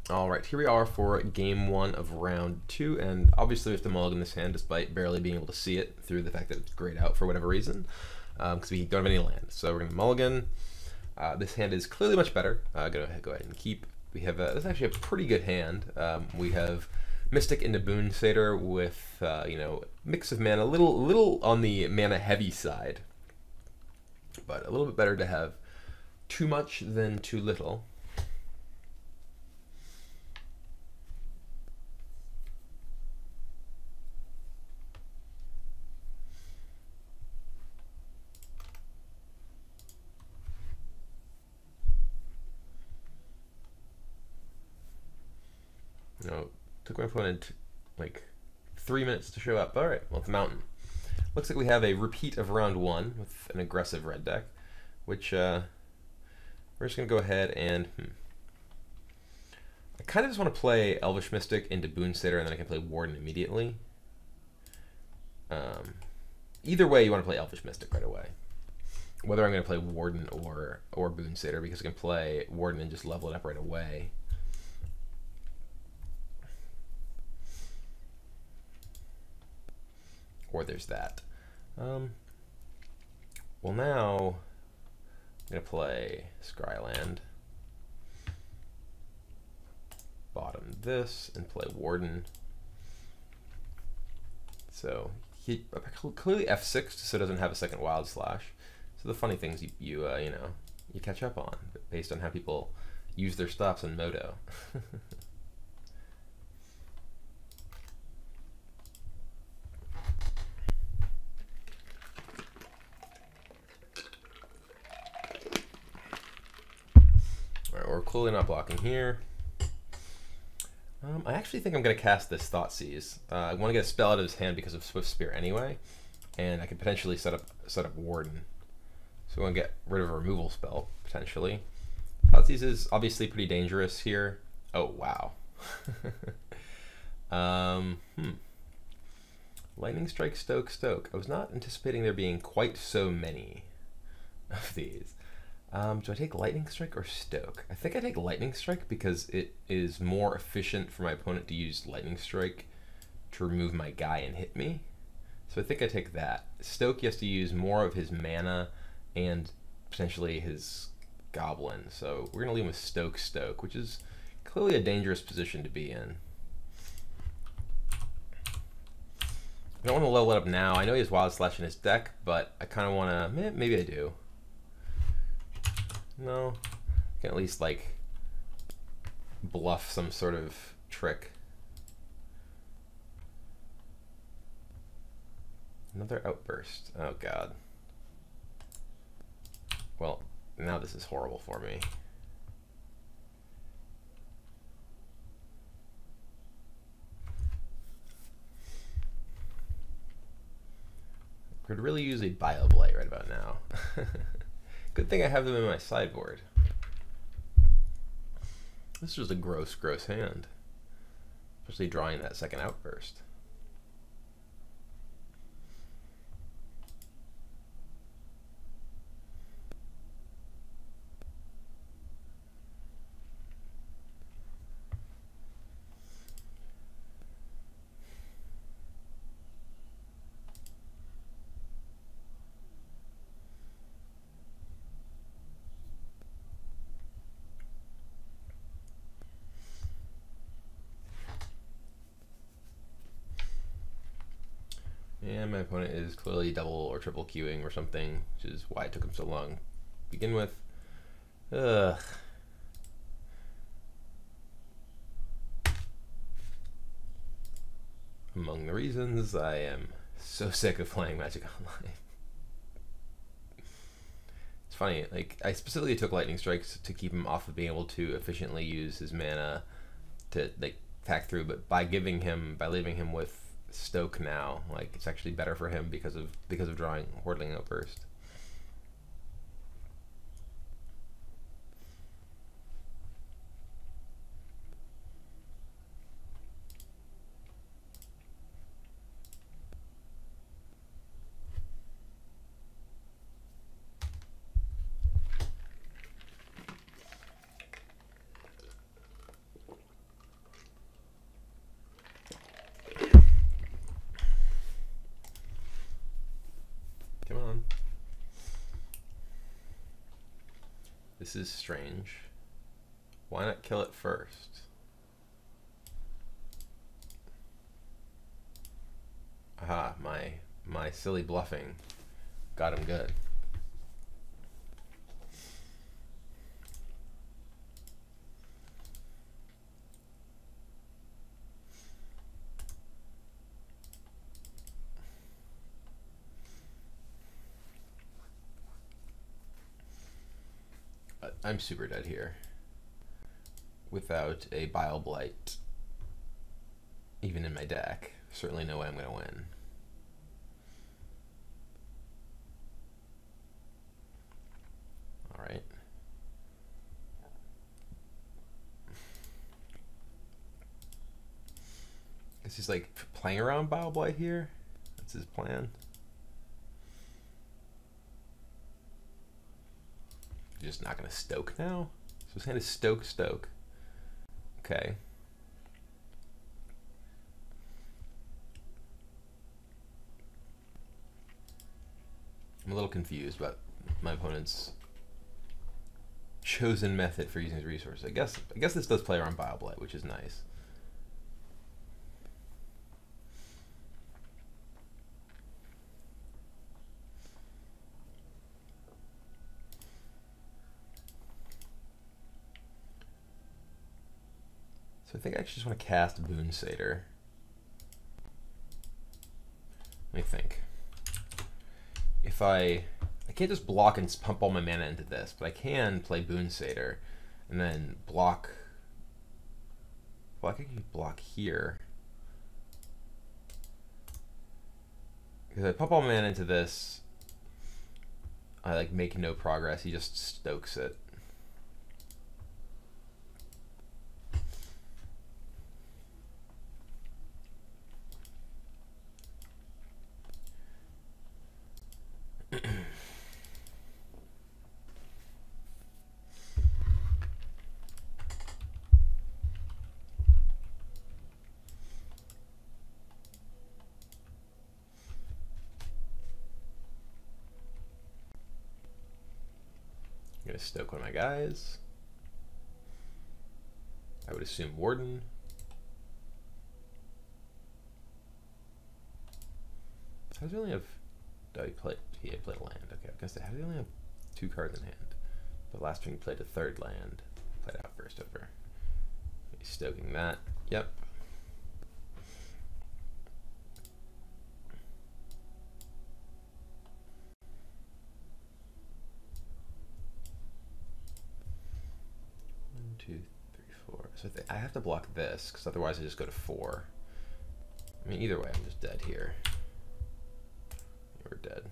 Alright, here we are for game 1 of round 2, and obviously we have to mulligan this hand despite barely being able to see it through the fact that it's grayed out for whatever reason, because we don't have any land. So we're going to mulligan. This hand is clearly much better. I'm going to go ahead and keep. We have this is actually a pretty good hand. We have Mystic into Boon Satyr with mix of mana, little on the mana heavy side, but a little bit better to have too much than too little. Took my opponent like 3 minutes to show up. All right, well, it's a mountain. Looks like we have a repeat of round 1 with an aggressive red deck, which we're just gonna go ahead and I kind of just want to play Elvish Mystic into Boon Satyr, and then I can play Warden immediately. Either way, you want to play Elvish Mystic right away. Whether I'm going to play Warden or Boon Satyr, because I can play Warden and just level it up right away. Or there's that. Well, now I'm going to play Scryland, bottom this, and play Warden. So he clearly F6 so it doesn't have a second Wild Slash. So the funny things you catch up on based on how people use their stops in Moto. We're clearly not blocking here. I actually think I'm going to cast this Thoughtseize. I want to get a spell out of his hand because of Swift Spear anyway, and I could potentially set up Warden. So we're going to get rid of a removal spell, potentially. Thoughtseize is obviously pretty dangerous here. Oh, wow. Lightning Strike, Stoke, Stoke. I was not anticipating there being quite so many of these. Do I take Lightning Strike or Stoke? I think I take Lightning Strike because it is more efficient for my opponent to use Lightning Strike to remove my guy and hit me. So I think I take that. Stoke, he has to use more of his mana and potentially his Goblin. So we're going to leave him with Stoke, Stoke, which is clearly a dangerous position to be in. I don't want to level it up now. I know he has Wild Slash in his deck, but I kind of want to, maybe I do. No, I can at least like bluff some sort of trick. Another Outburst. Oh god. Well, now this is horrible for me. Could really use a Bio Blight right about now. Good thing I have them in my sideboard. This was a gross, gross hand. Especially drawing that second Outburst. And my opponent is clearly double or triple queuing or something, which is why it took him so long to begin with. Ugh. Among the reasons I am so sick of playing Magic Online. It's funny, like I specifically took Lightning Strikes to keep him off of being able to efficiently use his mana to like attack through, but by leaving him with Stoke now, like it's actually better for him because of drawing Hordeling Outburst. This is strange. Why not kill it first? Aha, my silly bluffing got him good. I'm super dead here without a Bile Blight even in my deck. Certainly no way I'm going to win. All right. Guess he's like playing around Bile Blight here. That's his plan. Just not going to stoke now? So his hand is stoke. Okay. I'm a little confused about my opponent's chosen method for using his resources. I guess this does play around Bile Blight, which is nice. So I think I actually just want to cast Boon Satyr. Let me think. If I can't just block and pump all my mana into this, but I can play Boon Satyr and then block. Well, I could block here. Because I pump all my mana into this, I like make no progress. He just stokes it. I'm gonna stoke one of my guys. I would assume Warden. How does he only have? Oh, he played a land. Okay, I was gonna say, how do they only have 2 cards in hand? The last turn he played a 3rd land. Played Outburst over. He's stoking that. Yep. So I have to block this, because otherwise I just go to 4. I mean, either way, I'm just dead here. We're dead.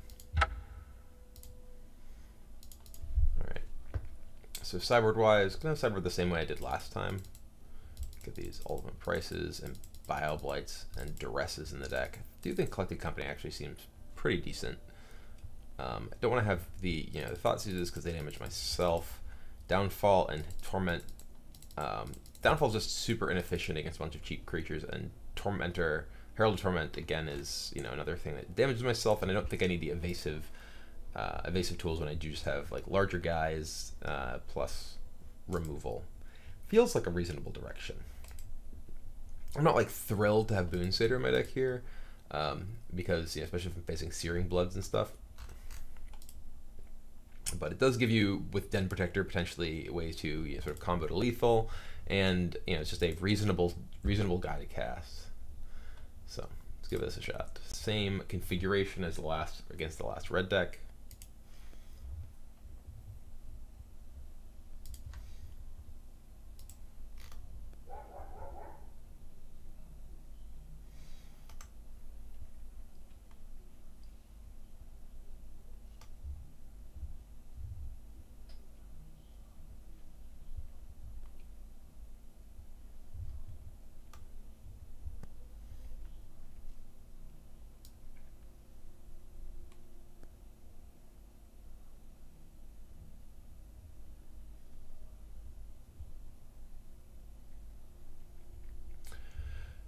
Alright. So sideboard-wise, gonna sideboard the same way I did last time. Get these ultimate prices and Bile Blights and Duresses in the deck. I do think Collected Company actually seems pretty decent. I don't want to have the, the Thought Seizes because they damage myself. Downfall and Torment. Downfall is just super inefficient against a bunch of cheap creatures, and Tormentor, Herald of Torment, again, is another thing that damages myself, and I don't think I need the evasive tools when I do just have like larger guys plus removal. Feels like a reasonable direction. I'm not like thrilled to have Boon Satyr in my deck here, because especially if I'm facing Searing Bloods and stuff. But it does give you, with Den Protector, potentially ways to sort of combo to lethal, and it's just a reasonable guy to cast. So let's give this a shot. Same configuration as against the last red deck.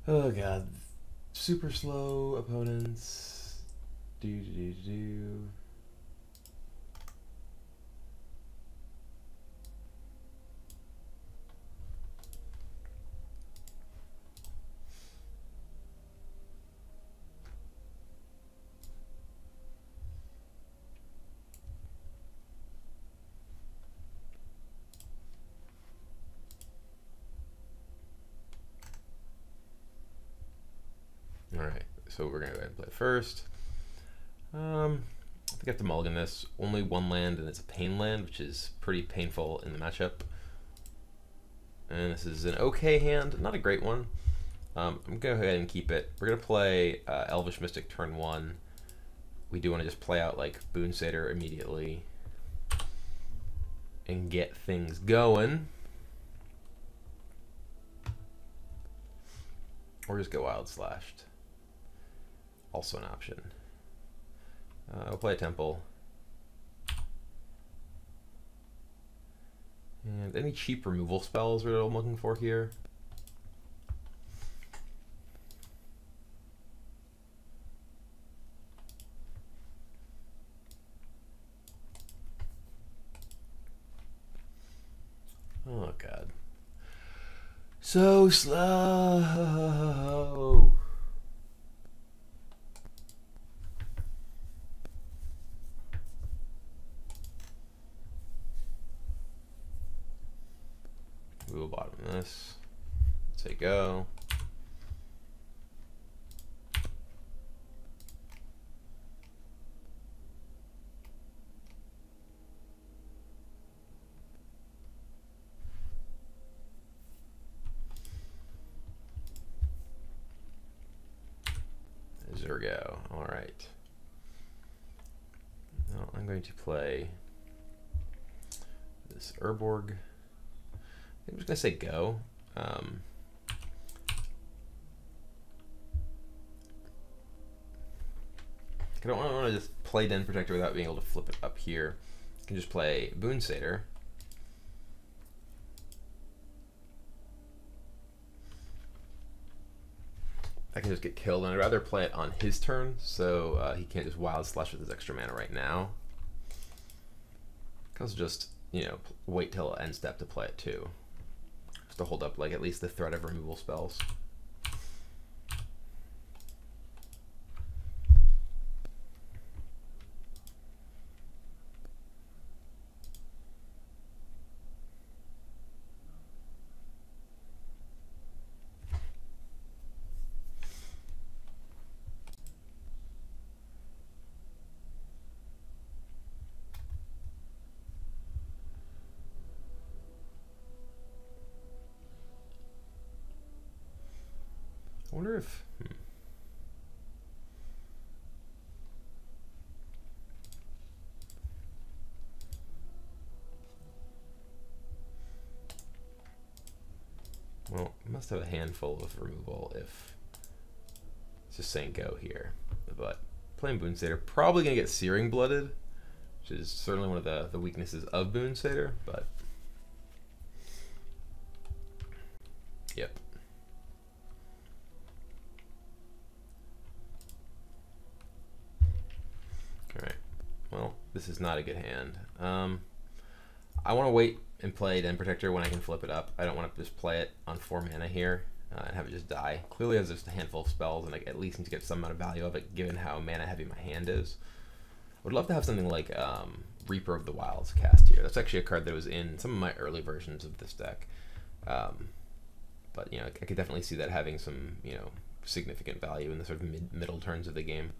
Oh god, super slow opponents. Do. So we're gonna go ahead and play first. I think I have to mulligan this. Only one land, and it's a pain land, which is pretty painful in the matchup. And this is an okay hand, not a great one. I'm gonna go ahead and keep it. We're gonna play Elvish Mystic turn 1. We do want to just play out like Boon Satyr immediately and get things going. Or just go Wild Slashed. Also an option. We'll play a Temple. And any cheap removal spells are what I'm looking for here. Oh god. So slow. We will bottom this. Say go. Zergo. All right. Now I'm going to play this Urborg. I'm just gonna say go. I don't want to just play Den Protector without being able to flip it up here. I can just play Boon Satyr. I can just get killed, and I'd rather play it on his turn, so he can't just Wild Slash with his extra mana right now. Because just, you know, wait till end step to play it too. Just to hold up like at least the threat of removal spells. I wonder if well, I must have a handful of removal if it's just saying go here. But playing Boon Satyr, probably gonna get Searing Blooded, which is certainly one of the weaknesses of Boon Satyr, but yep. Well, this is not a good hand. I want to wait and play Den Protector when I can flip it up. I don't want to just play it on 4 mana here and have it just die. Clearly has just a handful of spells, and I at least need to get some amount of value of it, given how mana heavy my hand is. I would love to have something like Reaper of the Wilds cast here. That's actually a card that was in some of my early versions of this deck. But you know, I could definitely see that having some, you know, significant value in the sort of middle turns of the game.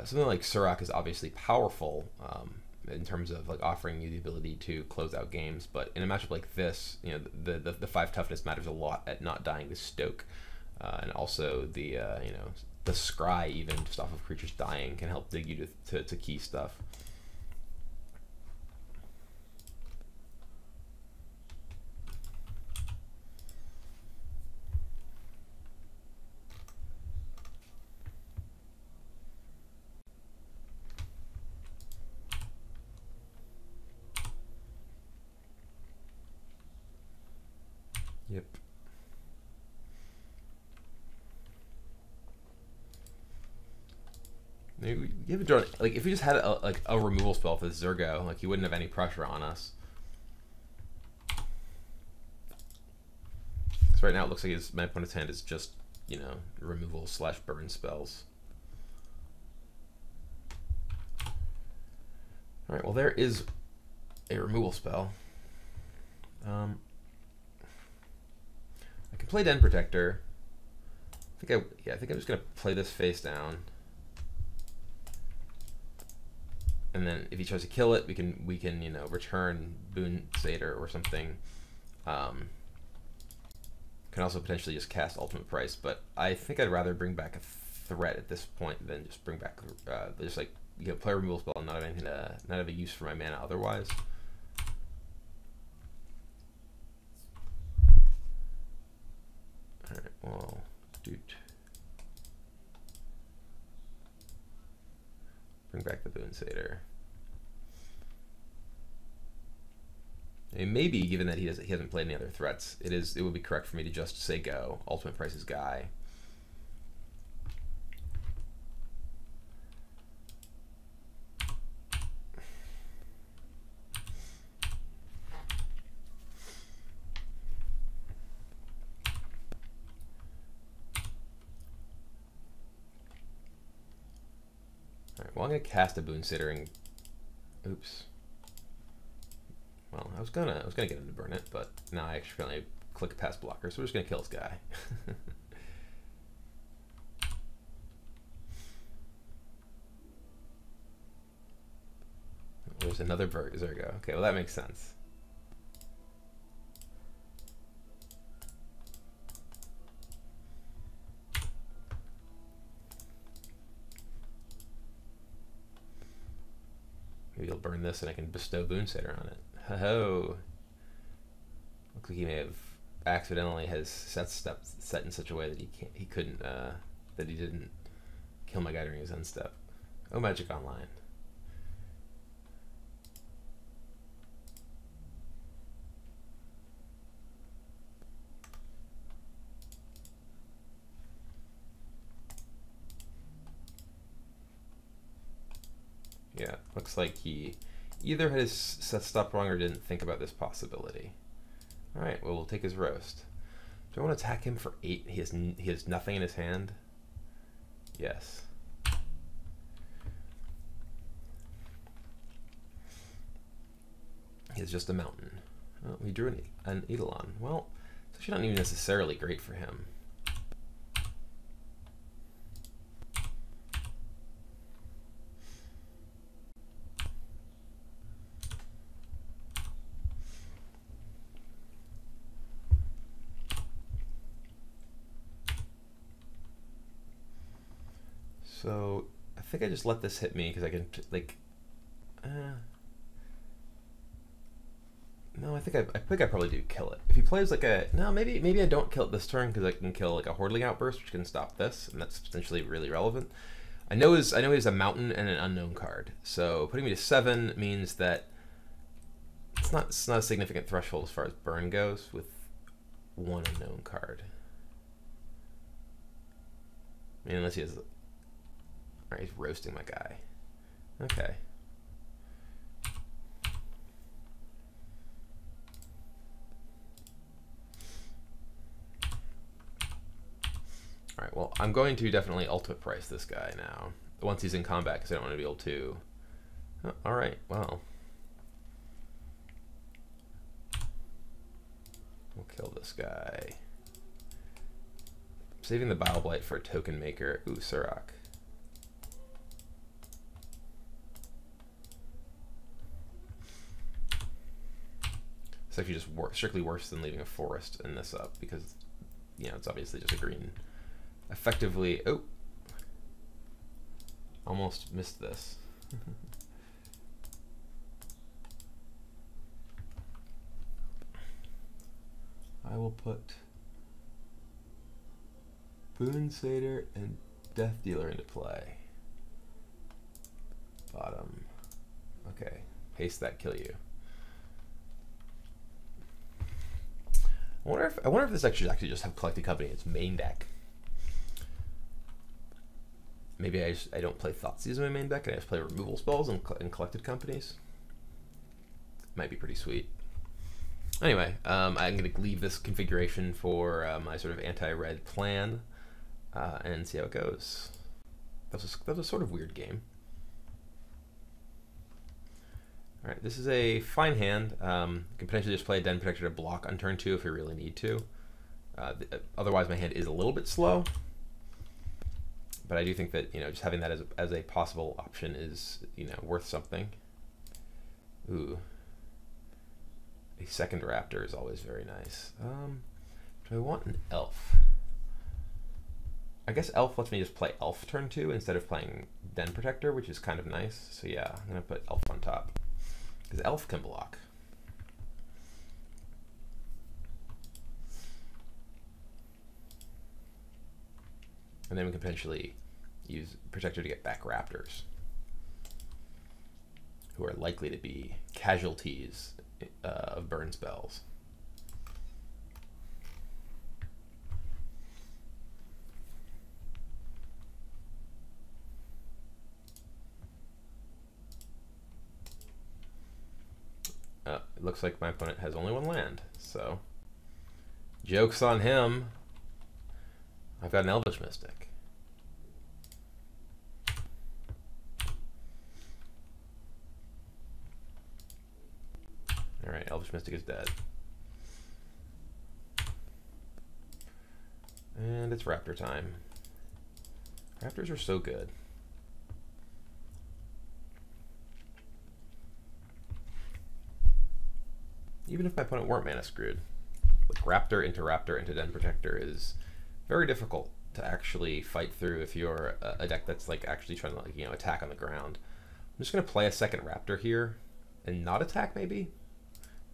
Something like Surak is obviously powerful in terms of like offering you the ability to close out games, but in a matchup like this, you know, the 5 toughness matters a lot at not dying to Stoke, and also the you know, the Scry even just off of creatures dying can help dig you to key stuff. Yep. Maybe you haven't drawn, like, if we just had a removal spell for Zergo, like, you wouldn't have any pressure on us. So right now it looks like my opponent's hand is just, you know, removal / burn spells. All right, well, there is a removal spell. I can play Den Protector. I think I'm just gonna play this face down, and then if he tries to kill it, we can you know, return Boon Satyr or something. Can also potentially just cast Ultimate Price, but I think I'd rather bring back a threat at this point than just bring back just like, you know, play a removal spell and not have anything not have a use for my mana otherwise. All right, well, dude. Bring back the Boon Satyr. I mean, maybe, given that he hasn't played any other threats, it would be correct for me to just say go. Ultimate Price's guy. Alright, well, I'm gonna cast a Boon Satyr and oops. Well, I was gonna get him to burn it, but now I actually finally click past blocker, so we're just gonna kill this guy. There's another bird. There we go. Okay, well that makes sense. Maybe he'll burn this and I can bestow Boon Satyr on it. Ho-ho! Looks like he may have accidentally has set in such a way that he couldn't, that he didn't kill my guy during his end step. Oh, Magic Online. Yeah, looks like he either had his set stopped wrong or didn't think about this possibility. All right, well, we'll take his roast. Do I want to attack him for 8? He has nothing in his hand. Yes. He has just a mountain. Oh, he drew an Eidolon. Well, it's actually not even necessarily great for him. So I think I just let this hit me because I can no, I think I probably do kill it. If he plays like a no, maybe I don't kill it this turn because I can kill like a Hordling Outburst, which can stop this, and that's potentially really relevant. I know he has a mountain and an unknown card, so putting me to 7 means that it's not a significant threshold as far as burn goes with one unknown card. I mean, unless he has. Alright, he's roasting my guy. Okay. Alright, well, I'm going to definitely Ultimate Price this guy now. Once he's in combat, because I don't want to be able to... Oh, alright, well. We'll kill this guy. Saving the Bile Blight for a token maker. Ooh, Surrak. It's actually just strictly worse than leaving a forest in this up because, you know, it's obviously just a green. Effectively, oh, almost missed this. I will put Boon Satyr and Death Dealer into play. Bottom. Okay, haste that, kill you. I wonder if this actually just have Collected Company in its main deck. Maybe I don't play Thoughtseize in my main deck and I just play removal spells and Collected Companies. Might be pretty sweet. Anyway, I'm going to leave this configuration for my sort of anti-red plan and see how it goes. That was a sort of weird game. Alright, this is a fine hand. You can potentially just play a Den Protector to block on turn 2 if we really need to. Otherwise, my hand is a little bit slow. But I do think that, just having that as a possible option is, worth something. Ooh. A second raptor is always very nice. Do I want an elf? I guess elf lets me just play elf turn 2 instead of playing den protector, which is kind of nice. So yeah, I'm gonna put elf on top because elf can block. And then we can potentially use protector to get back raptors, who are likely to be casualties of burn spells. It looks like my opponent has only one land, so joke's on him. I've got an Elvish Mystic. Alright, Elvish Mystic is dead. And it's Raptor time. Raptors are so good. Even if my opponent weren't mana screwed, like Raptor into Den Protector is very difficult to actually fight through if you're a deck that's like actually trying to, like, attack on the ground. I'm just gonna play a second Raptor here and not attack, maybe.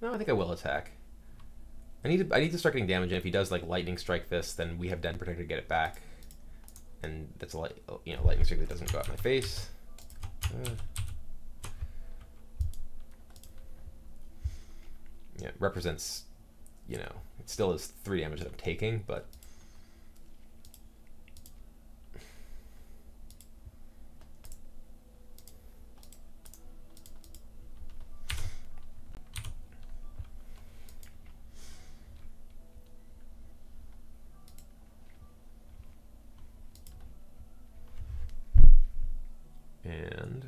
No, I think I will attack. I need to start getting damage in. If he does like lightning strike this, then we have Den Protector to get it back, and that's a lightning strike that doesn't go out my face. Yeah, it represents, it still is 3 damage that I'm taking, but and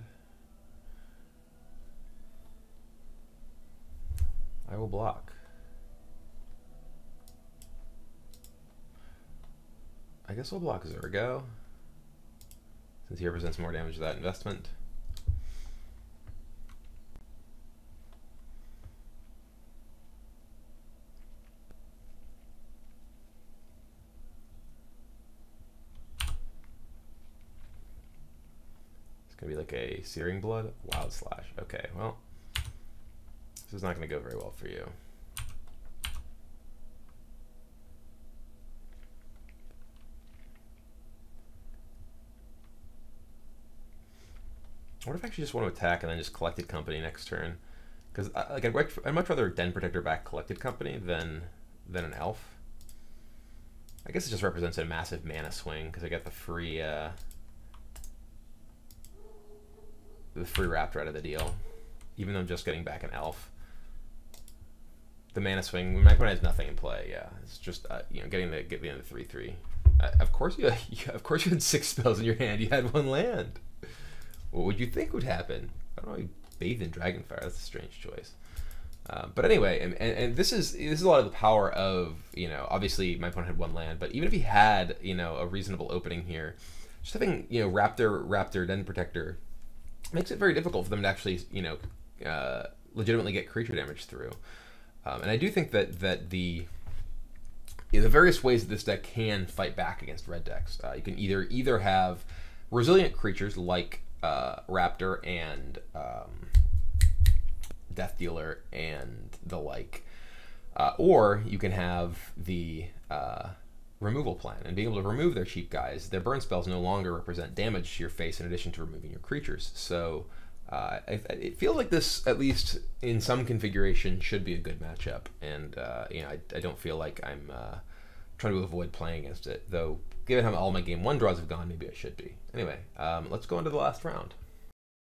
I will block. I guess we'll block Zergo, since he represents more damage to that investment. It's gonna be like a Searing Blood, Wild Slash. Okay, well, this is not going to go very well for you. What if I actually just want to attack and then just Collected Company next turn? Because I'd much rather Den Protector back Collected Company than an Elf. I guess it just represents a massive mana swing because I get the free Raptor out of the deal, even though I'm just getting back an Elf. The mana swing, when my opponent has nothing in play, yeah, it's just getting the 3/3. Of course you had 6 spells in your hand. You had 1 land. What would you think would happen? I don't know. You bathed in Dragonfire. That's a strange choice. But anyway, and this is a lot of the power of, obviously my opponent had 1 land, but even if he had a reasonable opening here, just having Raptor Den Protector makes it very difficult for them to actually legitimately get creature damage through. And I do think that the various ways that this deck can fight back against red decks. You can either have resilient creatures like Raptor and Death Dealer and the like, or you can have the removal plan and being able to remove their cheap guys. Their burn spells no longer represent damage to your face in addition to removing your creatures. So it feels like this, at least in some configuration, should be a good matchup, and I don't feel like I'm trying to avoid playing against it, though given how all my game 1 draws have gone, maybe I should be. Anyway, let's go into the last round.